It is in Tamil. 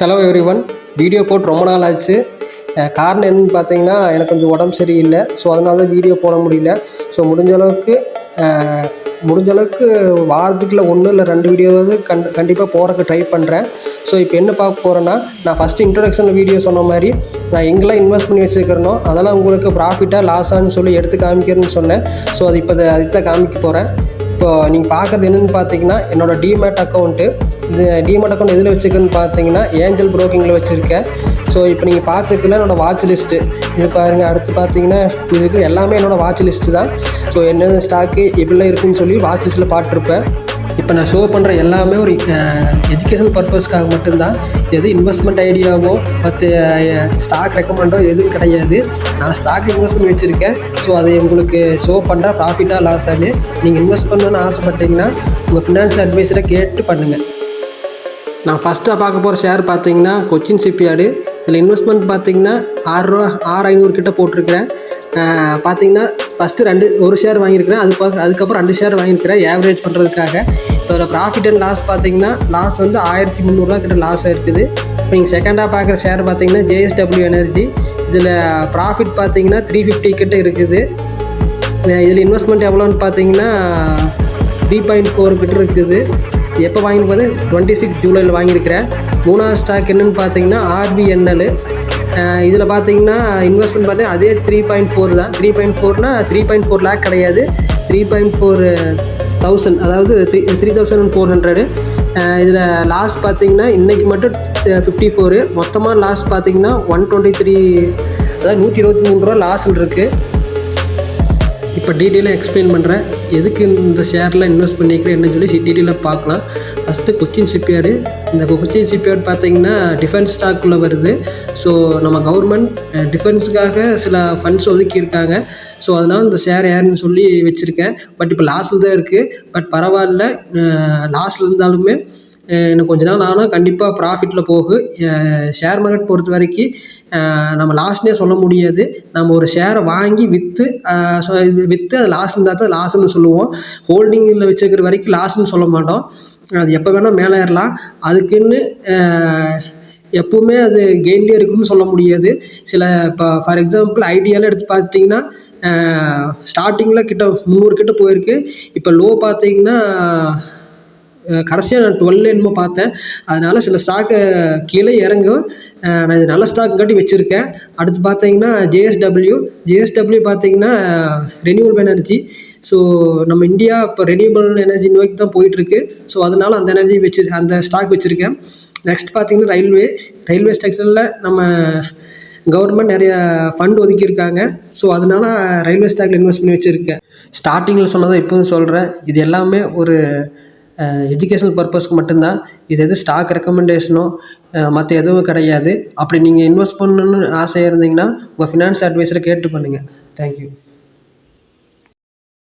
Hello everyone. வீடியோ போட்டு ரொம்ப நாள் ஆச்சு. காரணம் என்னென்னு பார்த்தீங்கன்னா, எனக்கு கொஞ்சம் உடம்பு சரியில்லை. ஸோ அதனால தான் வீடியோ போட முடியல. ஸோ முடிஞ்ச அளவுக்கு வாரத்துக்குள்ள 1 இல்லை 2 வீடியோவாவது கண்டிப்பாக போடுறதுக்கு ட்ரை பண்ணுறேன். ஸோ இப்போ என்ன பார்க்க போகிறேன்னா, நான் ஃபஸ்ட்டு இன்ட்ரொடக்ஷனில் வீடியோ சொன்ன மாதிரி நான் எங்கெல்லாம் இன்வெஸ்ட் பண்ணி வச்சுருக்கிறனோ அதெல்லாம் உங்களுக்கு ப்ராஃபிட்டாக லாஸான்னு சொல்லி எடுத்து காமிக்கிறேன்னு சொன்னேன். ஸோ அதுதான் காமிக்க போகிறேன். இப்போ நீங்கள் பார்க்குறது என்னென்னு பார்த்தீங்கன்னா, என்னோடய டிமேட் அக்கௌண்ட்டு. இது டிமேட் அக்கௌண்ட் எதில் வச்சுருக்கேன்னு பார்த்தீங்கன்னா, ஏஞ்சல் ப்ரோக்கிங்கில் வச்சுருக்கேன். ஸோ இப்போ நீங்கள் பார்த்துருக்கல என்னோடய வாட்ச் லிஸ்ட்டு இது பாருங்கள். அடுத்து பார்த்தீங்கன்னா இதுக்கு எல்லாமே என்னோடய வாட்ச் லிஸ்ட்டு தான். ஸோ என்னென்ன ஸ்டாக்கு எப்படிலாம் இருக்குதுன்னு சொல்லி வாட்ச் லிஸ்ட்டில் பார்த்துருப்பேன். இப்போ நான் ஷோ பண்ணுற எல்லாமே ஒரு எஜுகேஷன் பர்பஸ்க்காக மட்டும்தான். எது இன்வெஸ்ட்மெண்ட் ஐடியாவோ மற்ற ஸ்டாக் ரெக்கமெண்டோ எதுவும் கிடையாது. நான் ஸ்டாக் இன்வெஸ்ட் பண்ணி வச்சுருக்கேன். ஸோ அதை உங்களுக்கு ஷோ பண்ணுற ப்ராஃபிட்டாக லாஸானு நீங்கள் இன்வெஸ்ட் பண்ணணுன்னு ஆசைப்பட்டீங்கன்னா உங்கள் ஃபினான்ஷியல் அட்வைஸரை கேட்டு பண்ணுங்கள். நான் ஃபஸ்ட்டாக பார்க்க போகிற ஷேர் பார்த்தீங்கன்னா கொச்சின் ஷிப்யார்டு. இதில் இன்வெஸ்ட்மெண்ட் பார்த்தீங்கன்னா $6,500 கிட்ட போட்டிருக்கிறேன். பார்த்தீங்கன்னா ஃபஸ்ட்டு ஒரு ஷேர் வாங்கியிருக்கிறேன். அதுக்கப்புறம் 2 ஷேர் வாங்கியிருக்கிறேன் ஆவரேஜ் பண்ணுறதுக்காக. இப்போ அதில் ப்ராஃபிட் அண்ட் லாஸ் பார்த்தீங்கன்னா லாஸ் வந்து $1,300 கிட்ட லாஸ் இருக்குது. இப்போ நீங்கள் செகண்டாக பார்க்குற ஷேர் பார்த்தீங்கன்னா JSW எனர்ஜி. இதில் ப்ராஃபிட் பார்த்தீங்கன்னா 350 கிட்ட இருக்குது. இதில் இன்வெஸ்ட்மெண்ட் எவ்வளோன்னு பார்த்தீங்கன்னா 3.4 கிட்ட இருக்குது. எப்போ வாங்கியிருப்பது 26 ஜூலையில் வாங்கியிருக்கிறேன். மூணாவது ஸ்டாக் என்னென்னு பார்த்தீங்கன்னா RVNL. இதில் பார்த்தீங்கன்னா இன்வெஸ்ட்மெண்ட் பார்த்தீங்கன்னா அதே 3.4 தான். 3.4னா 3.4 லேக் கிடையாது, 3.4,000 அதாவது 3,400. இதில் லாஸ் பார்த்தீங்கன்னா இன்றைக்கி மட்டும் 54. மொத்தமாக லாஸ் பார்த்தீங்கன்னா 123, அதாவது $123 லாஸில் இருக்குது. இப்போ டீட்டெயிலாக எக்ஸ்பிளைன் பண்ணுறேன். எதுக்கு இந்த ஷேரில் இன்வெஸ்ட் பண்ணிக்கிறேன் என்னன்னு சொல்லி டீட்டெயிலாக பார்க்கலாம். First Cochin shipyard. இந்த கொச்சின் ஷிப்யார்டு பார்த்தீங்கன்னா டிஃபென்ஸ் ஸ்டாக்குள்ளே வருது. ஸோ நம்ம கவர்மெண்ட் டிஃபென்ஸுக்காக சில ஃபண்ட்ஸ் ஒதுக்கியிருக்காங்க. ஸோ அதனால் இந்த ஷேர் யாருன்னு சொல்லி வச்சுருக்கேன். பட் இப்போ லாஸில் தான் இருக்குது. பட் பரவாயில்ல, லாஸில் இருந்தாலுமே இன்னும் கொஞ்ச நாள் ஆனால் கண்டிப்பாக ப்ராஃபிட்டில் போகும். ஷேர் மார்க்கெட் பொறுத்த வரைக்கும் நம்ம லாஸ்ட்னே சொல்ல முடியாது. நம்ம ஒரு ஷேரை வாங்கி விற்று அது லாஸ் இருந்தால் தான் லாஸ்ன்னு சொல்லுவோம். ஹோல்டிங்கில் வச்சுருக்கிற வரைக்கும் லாஸ்ன்னு சொல்ல மாட்டோம். அது எப்போ வேணால் மேலே ஏறலாம். அதுக்குன்னு எப்போவுமே அது கெயின்லேயே இருக்குன்னு சொல்ல முடியாது. இப்போ ஃபார் எக்ஸாம்பிள் ஐடியாவில் எடுத்து பார்த்துட்டிங்கன்னா ஸ்டார்டிங்கில் 300 கிட்ட போயிருக்கு. இப்போ லோ பார்த்தீங்கன்னா கடைசியாக நான் 12 என்னமோ பார்த்தேன். அதனால் சில ஸ்டாக்கு கீழே இறங்கும். நான் இது நல்ல ஸ்டாக் வச்சுருக்கேன். அடுத்து பார்த்தீங்கன்னா JSW பார்த்தீங்கன்னா ரெனியூவல் எனர்ஜி. ஸோ நம்ம இந்தியா இப்போ ரெனியூவல் எனர்ஜி நோக்கி தான் போயிட்டுருக்கு. ஸோ அதனால் அந்த ஸ்டாக் வச்சுருக்கேன். நெக்ஸ்ட் பார்த்தீங்கன்னா ரயில்வே ஸ்டேஷனில் நம்ம கவர்மெண்ட் நிறைய ஃபண்ட் ஒதுக்கியிருக்காங்க. ஸோ அதனால் ரயில்வே ஸ்டாக்கில் இன்வெஸ்ட் பண்ணி வச்சுருக்கேன். ஸ்டார்டிங்கில் சொன்னதை இப்போவும் சொல்கிறேன். இது எல்லாமே ஒரு எஜுகேஷனல் பர்பஸ்க்கு மட்டும்தான். இது எதுவும் ஸ்டாக் ரெக்கமெண்டேஷனோ மற்ற எதுவும் கிடையாது. அப்படி நீங்கள் இன்வெஸ்ட் பண்ணணுன்னு ஆசையாக இருந்தீங்கன்னா உங்கள் ஃபினான்ஷியல் அட்வைஸரை கேட்டு பண்ணுங்கள். தேங்க்யூ.